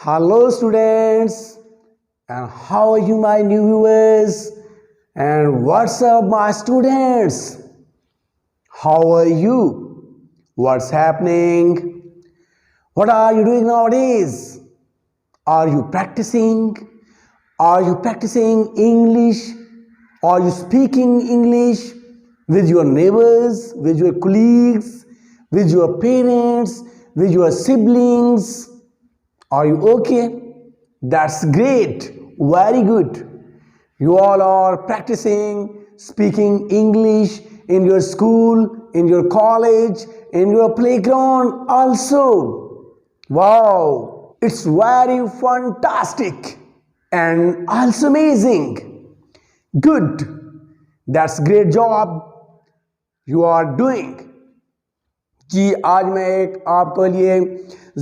Hello students, and how are you my new viewers? And what's up my students? How are you? What's happening? What are you doing nowadays? Are you practicing? Are you practicing English? Are you speaking English with your neighbors, with your colleagues, with your parents, with your siblings? Are you okay? That's great. Very good. You all are practicing speaking English in your school, in your college, in your playground also. Wow, it's very fantastic and also amazing. Good. That's great job you are doing. जी आज मैं एक आपके लिए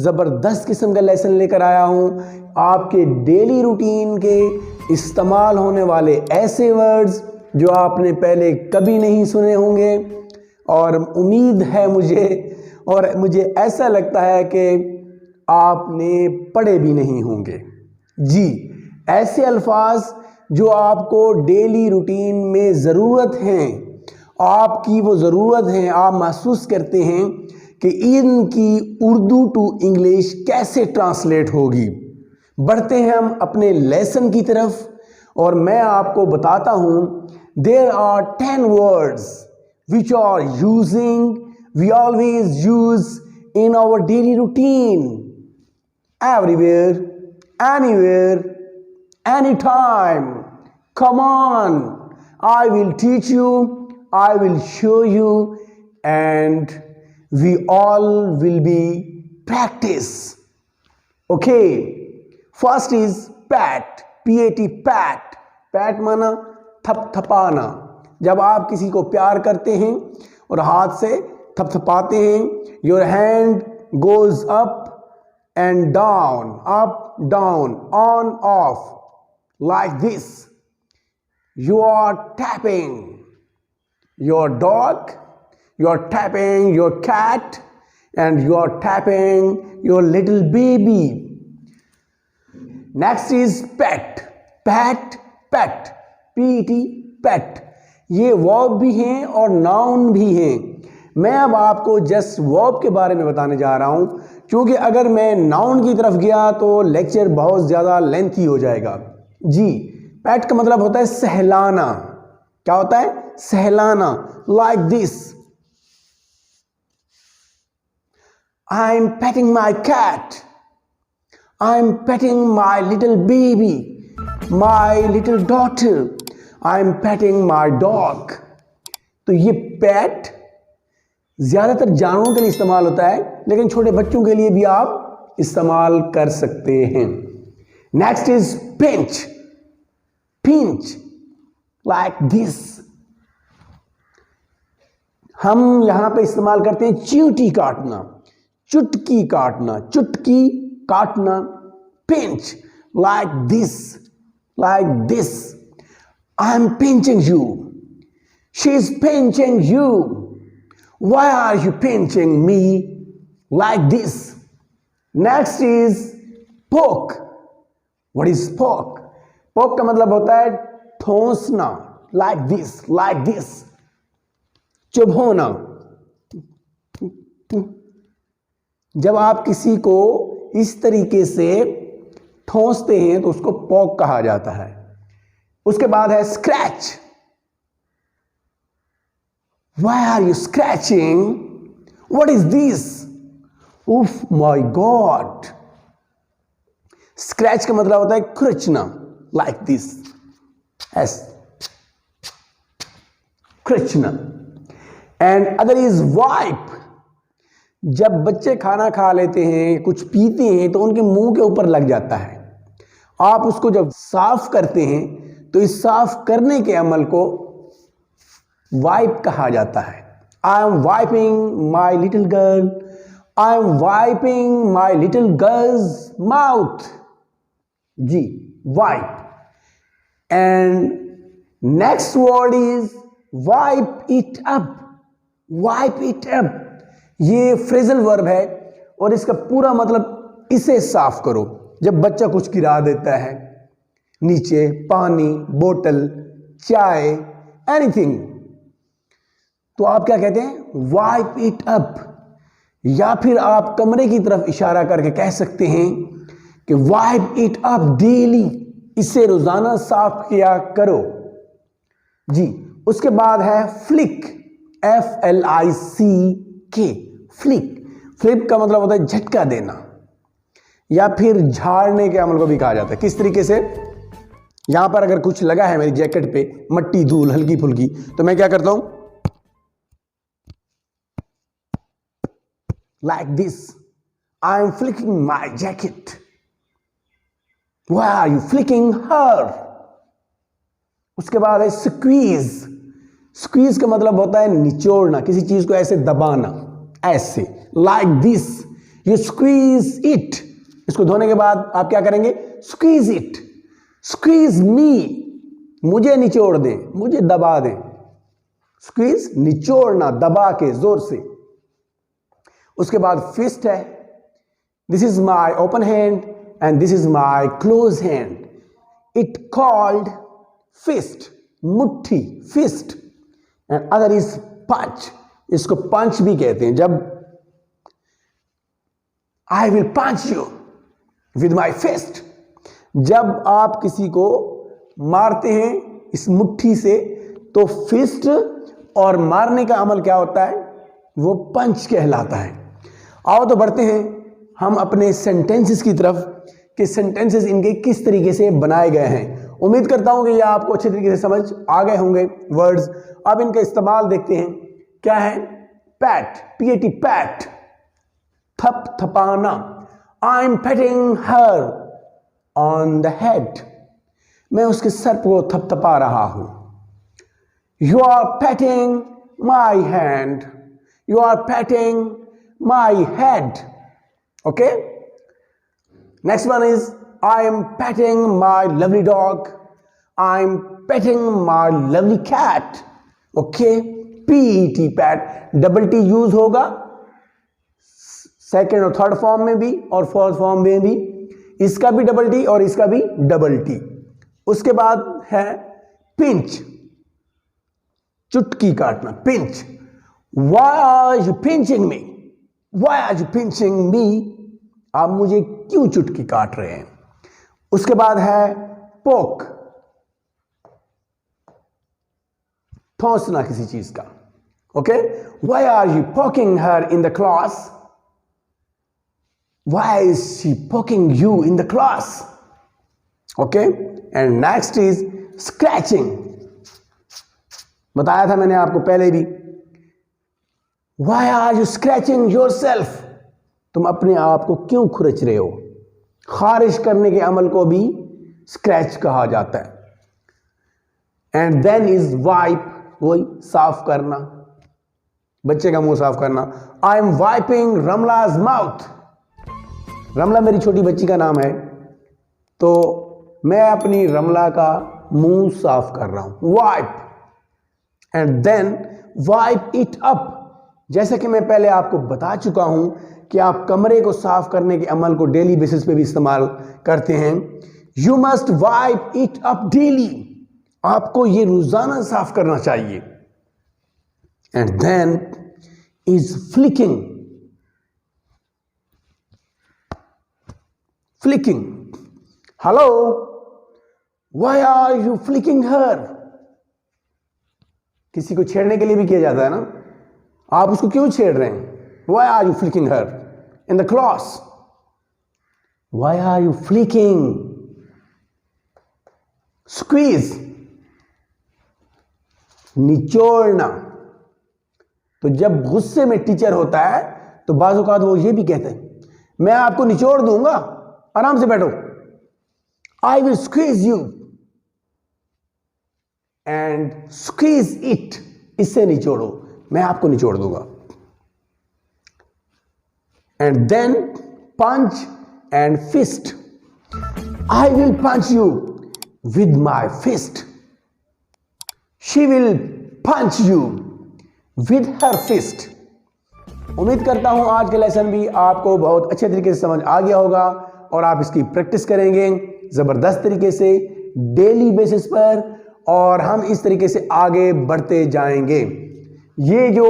ज़बरदस्त किस्म का lesson लेकर आया हूँ। आपके डेली रूटीन के इस्तेमाल होने वाले ऐसे वर्ड्स जो आपने पहले कभी नहीं सुने होंगे और उम्मीद है मुझे ऐसा लगता है कि आपने पढ़े भी नहीं होंगे। जी ऐसे अल्फाज जो आपको डेली रूटीन में ज़रूरत हैं, आपकी वो ज़रूरत है, आप महसूस करते हैं कि इनकी उर्दू टू इंग्लिश कैसे ट्रांसलेट होगी। बढ़ते हैं हम अपने लेसन की तरफ और मैं आपको बताता हूँ there are 10 words which are we always use in our daily routine everywhere, anywhere, any time. Come on, I will teach you, I will show you, and we all will be practice. Okay, first is pat, P-A-T, pat. Pat माना थपथपाना। जब आप किसी को प्यार करते हैं और हाथ से थपथपाते हैं, your hand goes up and down, on, off, like this. You are tapping your dog, you're tapping your cat, and you're tapping your little baby. Next is pet, pet, P-E-T, pet. ये verb भी हैं और noun भी हैं। मैं अब आपको just verb के बारे में बताने जा रहा हूं, क्योंकि अगर मैं नाउन की तरफ गया तो लेक्चर बहुत ज़्यादा लेंथी हो जाएगा। जी पेट का मतलब होता है सहलाना। क्या होता है? सहलाना। Like this, I am petting my cat, I am petting my little baby, my little daughter, I am petting my dog. तो ये पेट ज्यादातर जानवरों के लिए इस्तेमाल होता है, लेकिन छोटे बच्चों के लिए भी आप इस्तेमाल कर सकते हैं। Next is pinch, pinch like this. हम यहां पे इस्तेमाल करते हैं चींटी काटना, चुटकी काटना, चुटकी काटना। Pinch like this, like this. I am pinching you, she is pinching you, why are you pinching me, like this. Next is poke. What is poke? Poke का मतलब होता है ठोंसना, लाइक दिस, लाइक दिस। चुभोना। जब आप किसी को इस तरीके से ठोंसते हैं तो उसको पोक कहा जाता है। उसके बाद है scratch. Why are you scratching? What is this? उफ माय गॉड। स्क्रैच का मतलब होता है खुरचना, लाइक दिस, एस, खुरचना। And other is wipe. जब बच्चे खाना खा लेते हैं, कुछ पीते हैं, तो उनके मुंह के ऊपर लग जाता है। आप उसको जब साफ करते हैं तो इस साफ करने के अमल को वाइप कहा जाता है। I am wiping my little girl, I am wiping my little girls mouth. जी wipe. And next word is wipe it up, wipe it up. ये फ्रेजल वर्ब है और इसका पूरा मतलब इसे साफ करो, जब बच्चा कुछ गिरा देता है नीचे, पानी, बोतल, चाय, एनीथिंग, तो आप क्या कहते हैं? Wipe it up. या फिर आप कमरे की तरफ इशारा करके कह सकते हैं कि वाइप इट अप डेली, इसे रोजाना साफ किया करो जी। उसके बाद है फ्लिक, FLICK, फ्लिक। फ्लिप का मतलब होता है झटका देना या फिर झाड़ने के अमल को भी कहा जाता है। किस तरीके से? यहां पर अगर कुछ लगा है मेरी जैकेट पे, मट्टी, धूल हल्की फुल्की, तो मैं क्या करता हूं? Like this, I am flicking my jacket. Why are you flicking her? उसके बाद है स्क्वीज। स्क्वीज का मतलब होता है निचोड़ना, किसी चीज को ऐसे दबाना, ऐसे, like this, you squeeze it। इसको धोने के बाद आप क्या करेंगे? Squeeze it, squeeze me, मुझे निचोड़ दें, मुझे दबा दें। Squeeze निचोड़ना, दबा के जोर से। उसके बाद फिस्ट है, this is my open hand and this is my close hand, it called fist, मुट्ठी, fist. And other is punch, इसको पंच भी कहते हैं। जब I will punch you with my fist, जब आप किसी को मारते हैं इस मुट्ठी से, तो फिस्ट और मारने का अमल क्या होता है? वो पंच कहलाता है। आओ तो बढ़ते हैं हम अपने सेंटेंसेस की तरफ कि सेंटेंसेस इनके किस तरीके से बनाए गए हैं। उम्मीद करता हूं कि यह आपको अच्छे तरीके से समझ आ गए होंगे वर्ड्स। अब इनका इस्तेमाल देखते हैं। क्या है? पैट, PAT, पैट, थप थपाना। I am patting her on the head, मैं उसके सर को थपथपा रहा हूं। You are patting my hand, you are patting my head. Okay, next one is I am petting my lovely dog, I am petting my lovely cat. Okay, PET, pet, double T use होगा second और third form में भी और fourth form में भी, इसका भी double T और इसका भी डबल टी। उसके बाद है पिंच, चुटकी काटना, pinch. Why are you pinching me? Why are you pinching me? आप मुझे क्यों चुटकी काट रहे हैं? उसके बाद है पोक, ठोंसना किसी चीज का। Okay, Why are you poking her in the class? Why is she poking you in the class? Okay, and next is scratching. बताया था मैंने आपको पहले भी। Why are you scratching yourself? तुम अपने आप को क्यों खुरच रहे हो? खारिश करने के अमल को भी स्क्रैच कहा जाता है। एंड देन इज वाइप, वही साफ करना, बच्चे का मुंह साफ करना। आई एम वाइपिंग रमलाज माउथ, रमला मेरी छोटी बच्ची का नाम है, तो मैं अपनी रमला का मुंह साफ कर रहा हूं, wipe. And then wipe it up, जैसा कि मैं पहले आपको बता चुका हूं कि आप कमरे को साफ करने के अमल को डेली बेसिस पे भी इस्तेमाल करते हैं। You must wipe it up daily, आपको ये रोजाना साफ करना चाहिए। And then is flicking, flicking. Hello, why are you flicking her? किसी को छेड़ने के लिए भी किया जाता है ना, आप उसको क्यों छेड़ रहे हैं? Why are you flicking her in the class? Why are you flicking? Squeeze, निचोड़ना। तो जब गुस्से में टीचर होता है तो बाज़ औक़ात वो ये भी कहते हैं, मैं आपको निचोड़ दूंगा, आराम से बैठो। I will squeeze you and squeeze it, इससे निचोड़ो, मैं आपको निचोड़ दूंगा। And then punch and fist. I will punch you with my fist. She will punch you with her fist. उम्मीद करता हूं आज के लेसन भी आपको बहुत अच्छे तरीके से समझ आ गया होगा। और आप इसकी प्रैक्टिस करेंगे ज़बरदस्त तरीके से डेली बेसिस पर, और हम इस तरीके से आगे बढ़ते जाएंगे। ये जो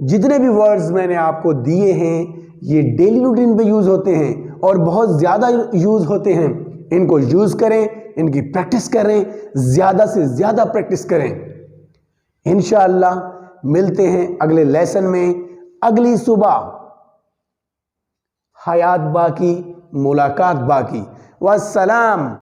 जितने भी वर्ड्स मैंने आपको दिए हैं ये डेली रूटीन पे यूज़ होते हैं और बहुत ज़्यादा यूज़ होते हैं। इनको यूज़ करें, इनकी प्रैक्टिस करें, ज़्यादा से ज़्यादा प्रैक्टिस करें। इंशाअल्लाह मिलते हैं अगले लेसन में अगली सुबह। हयात बाकी, मुलाकात बाकी। वस्सलाम।